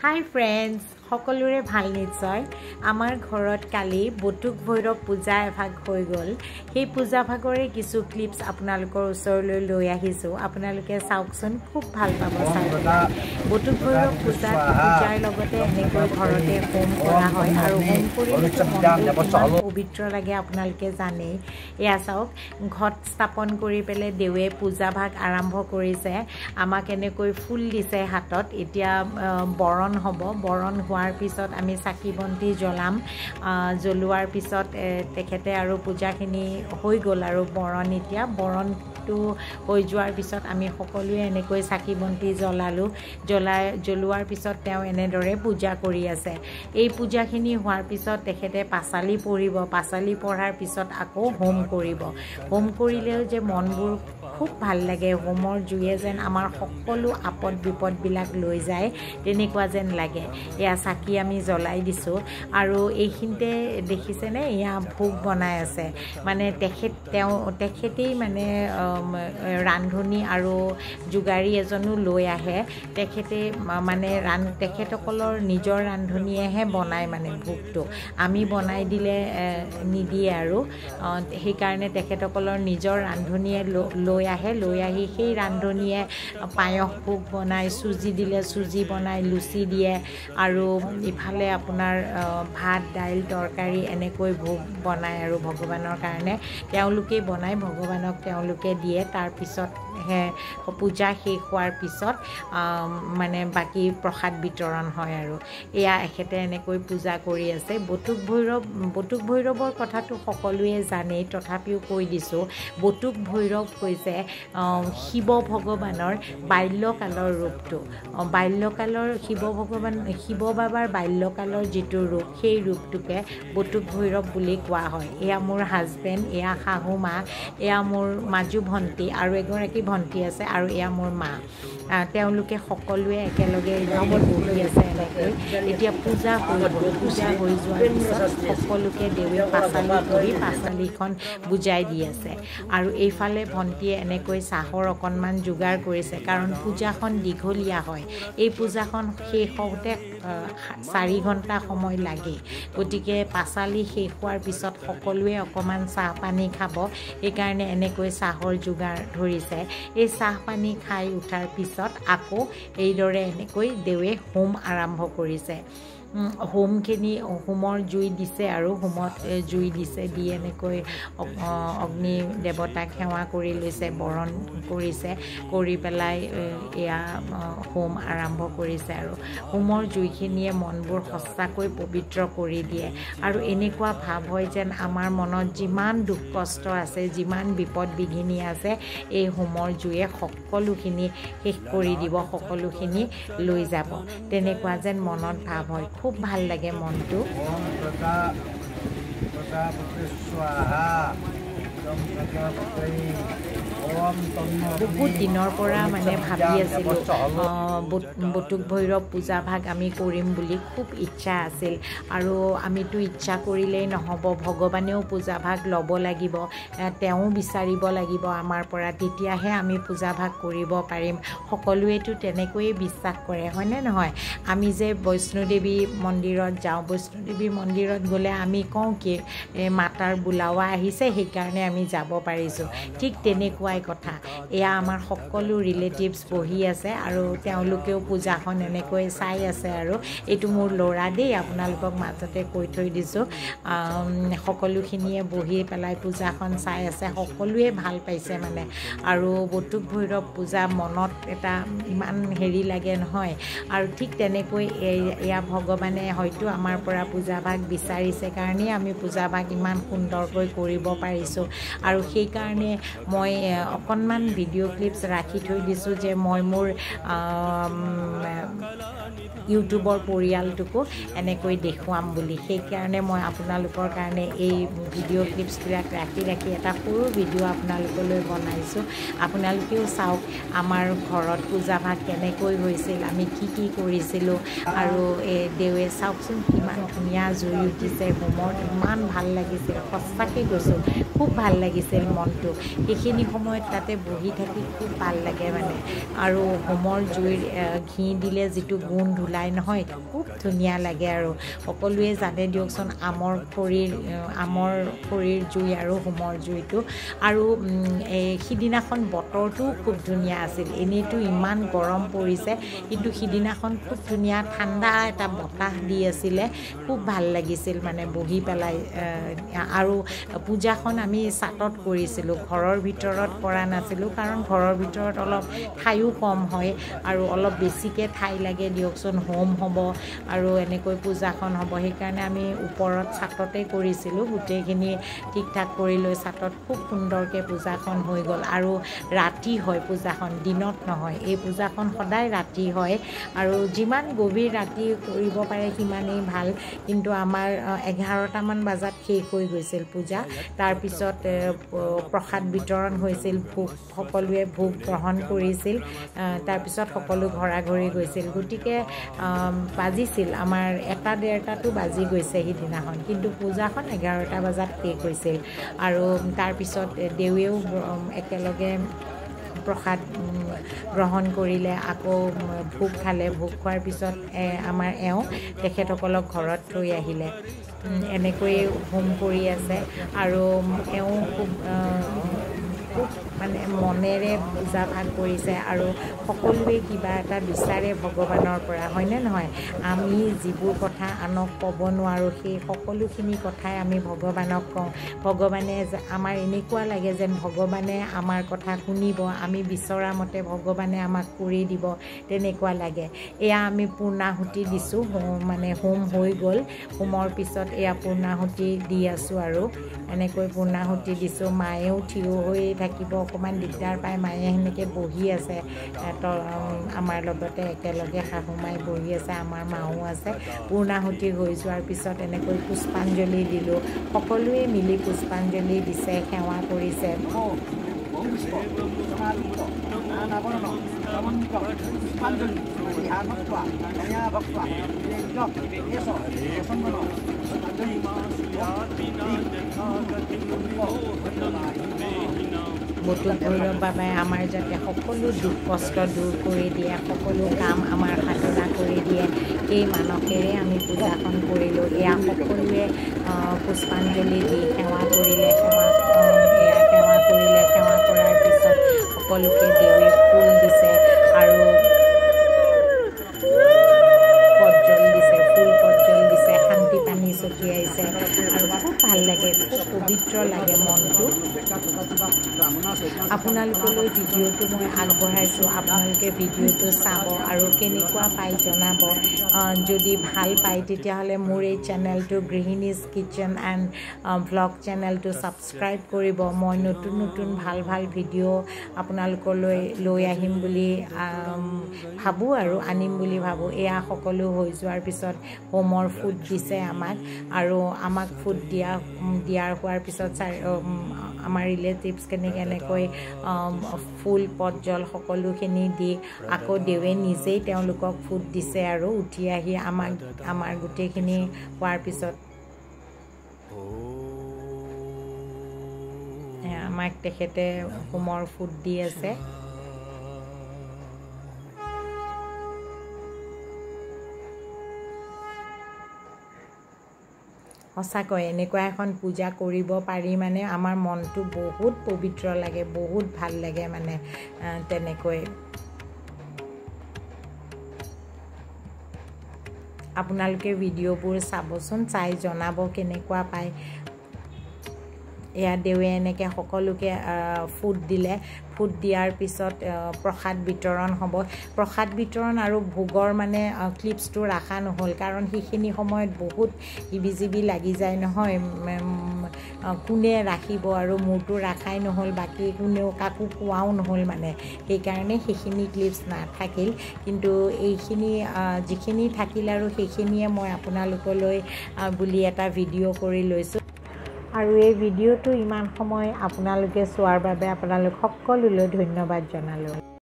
Hi friends, সকলোৰে ভাল নিশ্চয় আমাৰ ঘৰত কালি বটুক ভৈৰৱ পূজা এভাগ হৈ গল সেই পূজা ভাগৰে কিছু ক্লিপছ আপোনালোকৰ ওচৰলৈ লৈ আহিছো আপোনালোকে চাওকচোন খুব ভাল পাব চাই বটুক ভৈৰৱ পূজাৰ লগতে এনেকৈ ঘৰতে হোম কৰা হয় আৰু হোম কৰিলে পবিত্ৰ লাগে আপোনালোকে জানে এয়া চাওক ঘট স্থাপন কৰি পেলে দেৱে পূজা ভাগ আৰম্ভ কৰিছে আমাক এনেকৈ ফুল দিছে হাতত এতিয়া বৰণ হ'ব বৰণ হোৱাৰ পিছত আমি চাকি বন্তি জ্বলাম জ্বলোৱাৰ পিছত তেখেতে আৰু পূজাখিনি হৈ গ'ল আৰু বৰণ এতিয়া বৰণটো হৈ যোৱাৰ পিছত আমি সকলোৱে এনেকৈ চাকি বন্তি জ্বলোৱাৰ পিছত তেওঁ এনেদৰে পূজা কৰি আছে এই পূজাখিনি হোৱাৰ পিছত তেখেতে পাচালি পঢ়িব পাচালি পঢ়াৰ পিছত আকৌ হোম কৰিব হোম কৰিলেও যে মনবোৰ খুব ভাল লাগে হোমৰ জুয়ে যেন আমাৰ সকলো আপদ বিপদবিলাক লৈ যায় তেনেকুৱা যেন লাগে এয়া চাকি আমি জ্বলাই দিছোঁ আৰু এইখিনিতে দেখিছেনে এয়া ভোগ বনাই আছে মানে তেখেতেই মানে ৰান্ধনি আৰু যোগাৰী এজনো লৈ আহে তেখেতে মানে তেখেতসকলৰ নিজৰ ৰান্ধনিয়েহে বনায় মানে ভোগটো আমি বনাই দিলে নিদিয়ে আৰু সেইকাৰণে তেখেতসকলৰ নিজৰ ৰান্ধনিয়ে লৈ আহি সেই ৰান্ধনিয়ে পায়স ভোগ বনায় চুজি দিলে চুজি বনায় লুচি দিয়ে আৰু ইফালে আপোনাৰ ভাত দাইল তৰকাৰী এনেকৈ ভোগ বনায় আৰু ভগৱানৰ কাৰণে তেওঁলোকেই বনায় ভগৱানক তেওঁলোকে দিয়ে তাৰপিছত পূজা শেষ হোৱাৰ পিছত মানে বাকী প্ৰসাদ বিতৰণ হয় আৰু এয়া এখেতে এনেকৈ পূজা কৰি আছে বটুক ভৈৰৱৰ কথাটো সকলোৱে জানেই তথাপিও কৈ দিছোঁ বটুক ভৈৰৱ হৈছে শিৱ ভগৱানৰ বাল্যকালৰ ৰূপটো বাল্যকালৰ শিৱ বাবাৰ বাল্যকালৰ যিটো ৰূপ সেই ৰূপটোকে বটুক ভৈৰৱ বুলি কোৱা হয় এয়া মোৰ হাজবেণ্ড এয়া শাহু মা এয়া মোৰ মাজু ভণ্টি আৰু এগৰাকী ভণ্টি আছে আৰু এয়া মোৰ মা তেওঁলোকে সকলোৱে একেলগে বহি আছে এনেকৈ এতিয়া পূজা হৈ যোৱাৰ পিছত সকলোকে দেৱে পাচালি কৰি পাচালিখন বুজাই দি আছে আৰু এইফালে ভণ্টিয়ে এনেকৈ চাহৰ অকণমান যোগাৰ কৰিছে কাৰণ পূজাখন দীঘলীয়া হয় এই পূজাখন শেষ হওঁতে 4 ঘণ্টা সময় লাগে গতিকে পাচালি শেষ হোৱাৰ পিছত সকলোৱে অকণমান চাহ পানী খাব সেইকাৰণে এনেকৈ চাহৰ যোগাৰ ধৰিছে এই চাহ পানী খাই উঠাৰ পিছত আকৌ এইদৰে এনেকৈ দেৱে হোম আৰম্ভ কৰিছে হোমৰ জুই দিছে আৰু হোমত জুই দিছে দি এনেকৈ অগ্নি দেৱতাক সেৱা কৰি লৈছে বৰণ কৰিছে কৰি পেলাই এয়া হোম আৰম্ভ কৰিছে আৰু হোমৰ জুইখিনিয়ে মনবোৰ সঁচাকৈ পবিত্ৰ কৰি দিয়ে আৰু এনেকুৱা ভাৱ হয় যেন আমাৰ মনত যিমান দুখ কষ্ট আছে যিমান বিপদ বিঘিনি আছে এই হোমৰ জুয়ে সকলোখিনি শেষ কৰি দিব সকলোখিনি লৈ যাব তেনেকুৱা যেন মনত ভাৱ হয় খুব ভাল লাগে মনটো বহুত দিনৰ পৰা মানে ভাবি আছিলোঁ বটুক ভৈৰৱ পূজা ভাগ আমি কৰিম বুলি খুব ইচ্ছা আছিল আৰু আমিতো ইচ্ছা কৰিলেই নহ'ব ভগৱানেও পূজা ভাগ ল'ব লাগিব তেওঁ বিচাৰিব লাগিব আমাৰ পৰা তেতিয়াহে আমি পূজা ভাগ কৰিব পাৰিম সকলোৱেতো তেনেকৈয়ে বিশ্বাস কৰে হয়নে নহয় আমি যে বৈষ্ণোদেৱী মন্দিৰত যাওঁ বৈষ্ণোদেৱী মন্দিৰত গ'লে আমি কওঁ কি মাতাৰ বোলাৱা আহিছে সেইকাৰণে আমি যাব পাৰিছোঁ ঠিক তেনেকুৱাই কথা এয়া আমাৰ সকলো ৰিলেটিভছ বহি আছে আৰু তেওঁলোকেও পূজাখন এনেকৈ চাই আছে আৰু এইটো মোৰ ল'ৰা দেই আপোনালোকক মাজতে কৈ থৈ দিছোঁ সকলোখিনিয়ে বহি পেলাই পূজাখন চাই আছে সকলোৱে ভাল পাইছে মানে আৰু বটুক ভৈৰৱ পূজা মনত এটা ইমান হেৰি লাগে নহয় আৰু ঠিক তেনেকৈ এয়া ভগৱানে হয়তো আমাৰ পৰা পূজা ভাগ বিচাৰিছে কাৰণেই আমি পূজা ভাগ ইমান সুন্দৰকৈ কৰিব পাৰিছোঁ আৰু সেইকাৰণে মই অকণমান ভিডিঅ' ক্লিপছ ৰাখি থৈ দিছোঁ যে মই মোৰ ইউটিউবৰ পৰিয়ালটোকো এনেকৈ দেখুৱাম বুলি সেইকাৰণে মই আপোনালোকৰ কাৰণে এই ভিডিঅ' ক্লিপছবিলাক ৰাখি এটা সৰু ভিডিঅ' আপোনালোকলৈ বনাইছোঁ আপোনালোকেও চাওক আমাৰ ঘৰত পূজা ভাগ কেনেকৈ হৈছিল আমি কি কৰিছিলোঁ আৰু দেৱে চাওকচোন কিমান ধুনীয়া জুই উঠিছে হোমত ইমান ভাল লাগিছিল সঁচাকৈ কৈছোঁ খুব ভাল লাগিছিল মনটো এইখিনি সময়ত তাতে বহি থাকি খুব ভাল লাগে মানে আৰু হোমৰ জুইৰ ঘি দিলে যিটো গোন্ধ ওলায় নহয় খুব ধুনীয়া লাগে আৰু সকলোৱে জানে দিয়কচোন আমৰ খৰিৰ জুই আৰু হোমৰ জুইটো আৰু সিদিনাখন বতৰটো খুব ধুনীয়া আছিল এনেইতো ইমান গৰম পৰিছে কিন্তু সিদিনাখন খুব ধুনীয়া ঠাণ্ডা এটা বতাহ দি আছিলে খুব ভাল লাগিছিল মানে বহি পেলাই আৰু পূজাখন আমি ছাতত কৰিছিলোঁ ঘৰৰ ভিতৰত কৰা নাছিলোঁ কাৰণ ঘৰৰ ভিতৰত অলপ ঠাইও কম হয় আৰু অলপ বেছিকৈ ঠাই লাগে দিয়কচোন হোম হ'ব আৰু এনেকৈ পূজাখন হ'ব সেইকাৰণে আমি ওপৰত ছাততে কৰিছিলোঁ গোটেইখিনি ঠিক ঠাক কৰি লৈ ছাতত খুব সুন্দৰকৈ পূজাখন হৈ গ'ল আৰু ৰাতি হয় পূজাখন দিনত নহয় এই পূজাখন সদায় ৰাতি হয় আৰু যিমান গভীৰ ৰাতি কৰিব পাৰে সিমানেই ভাল কিন্তু আমাৰ 11টামান বজাত শেষ হৈ গৈছিল পূজা তাৰপিছত প্ৰসাদ বিতৰণ হৈছিল ভোগ সকলোৱে ভোগ গ্ৰহণ কৰিছিল তাৰপিছত সকলো ঘৰা-ঘৰি গৈছিল গতিকে বাজিছিল আমাৰ 1-1:30টো বাজি গৈছে সিদিনাখন কিন্তু পূজাখন 11টা বজাত শেষ হৈছিল আৰু তাৰপিছত দেৱেও একেলগে প্ৰসাদ গ্ৰহণ কৰিলে আকৌ ভোগ খালে ভোগ খোৱাৰ পিছত আমাৰ তেখেতসকলক ঘৰত থৈ আহিলে এনেকৈয়ে হোম কৰি আছে আৰু খুব মানে মনেৰে পূজা ভাগ কৰিছে আৰু সকলোৱে কিবা এটা বিচাৰে ভগৱানৰ পৰা হয়নে নহয় আমি যিবোৰ কথা আনক ক'ব নোৱাৰোঁ সেই সকলোখিনি কথাই আমি ভগৱানক কওঁ ভগৱানে আমাৰ এনেকুৱা লাগে যেন ভগৱানে আমাৰ কথা শুনিব আমি বিচৰা মতে ভগৱানে আমাক কৰি দিব তেনেকুৱা লাগে এয়া আমি পূৰ্ণাহুতি দিছোঁ মানে হোম হৈ গ'ল হোমৰ পিছত এয়া পূৰ্ণাহুতি দি আছোঁ আৰু এনেকৈ পূৰ্ণাহুতি দিছোঁ মায়েও থিয় হৈ থাকিব অকণমান দিগদাৰ পায় মায়ে সেনেকৈ বহি আছে আমাৰ লগতে একেলগে শাহুমাই বহি আছে আমাৰ মাও আছে পূৰ্ণাহুতি হৈ যোৱাৰ পিছত এনেকৈ পুষ্পাঞ্জলি দিলোঁ সকলোৱে মিলি পুষ্পাঞ্জলি দিছে সেৱা কৰিছে বটুক ভৈৰৱ বাবাই আমাৰ যাতে সকলো দুখ কষ্ট দূৰ কৰি দিয়ে সকলো কাম আমাৰ সাধনা কৰি দিয়ে এই মানসেৰে আমি পূজাখন কৰিলোঁ এয়া সকলোৱে পুষ্পাঞ্জলি দি সেৱা কৰিলে সেৱা কৰাৰ পিছত সকলোকে দেৱে ফুল দিছে আৰু ফুল পজ্জল দিছে শান্তি পানী ছটিয়াইছে আৰু খুব ভাল লাগে খুব পবিত্ৰ লাগে মনটো আপোনালোকলৈ ভিডিঅ'টো মই আগবঢ়াইছোঁ আপোনালোকে ভিডিঅ'টো চাব আৰু কেনেকুৱা পাই জনাব যদি ভাল পায় তেতিয়াহ'লে মোৰ এই চেনেলটো গৃহিণীজ কিটচেন এণ্ড ভ্লগ চেনেলটো ছাবস্ক্ৰাইব কৰিব মই নতুন ভাল ভিডিঅ' আপোনালোকলৈ লৈ আহিম বুলি ভাবোঁ আৰু আনিম বুলি ভাবোঁ এয়া সকলো হৈ যোৱাৰ পিছত হোমৰ ফুড দিছে আমাক আৰু আমাক ফুড দিয়াৰ হোৱাৰ পিছত আমাৰ ৰিলেটিভছখিনি এনেকৈ ফুল পজ্জল সকলোখিনি দি আকৌ দেৱে নিজেই তেওঁলোকক ফুড দিছে আৰু উঠি আহি আমাৰ গোটেইখিনি হোৱাৰ পিছত আমাক তেখেতে হোমৰ ফুড দি আছে সঁচাকৈ এনেকুৱা এখন পূজা কৰিব পাৰি মানে আমাৰ মনটো বহুত পবিত্ৰ লাগে বহুত ভাল লাগে মানে তেনেকৈ আপোনালোকে ভিডিঅ'বোৰ চাবচোন চাই জনাব কেনেকুৱা পায় এয়া দেৱে এনেকৈ সকলোকে ফুড দিলে ফুড দিয়াৰ পিছত প্ৰসাদ বিতৰণ হ'ব প্ৰসাদ বিতৰণ আৰু ভোগৰ মানে ক্লিপছটো ৰাখা নহ'ল কাৰণ সেইখিনি সময়ত বহুত ইবিজিবি লাগি যায় নহয় কোনে ৰাখিব আৰু মোৰটো ৰাখাই নহ'ল বাকী কোনেও কাকো কোৱাও নহ'ল মানে সেইকাৰণে সেইখিনি ক্লিপছ নাথাকিল কিন্তু এইখিনি যিখিনি থাকিল আৰু সেইখিনিয়ে মই আপোনালোকলৈ বুলি এটা ভিডিঅ' কৰি লৈছোঁ আৰু এই ভিডিঅ'টো ইমান সময় আপোনালোকে চোৱাৰ বাবে আপোনালোক সকলোলৈ ধন্যবাদ জনালোঁ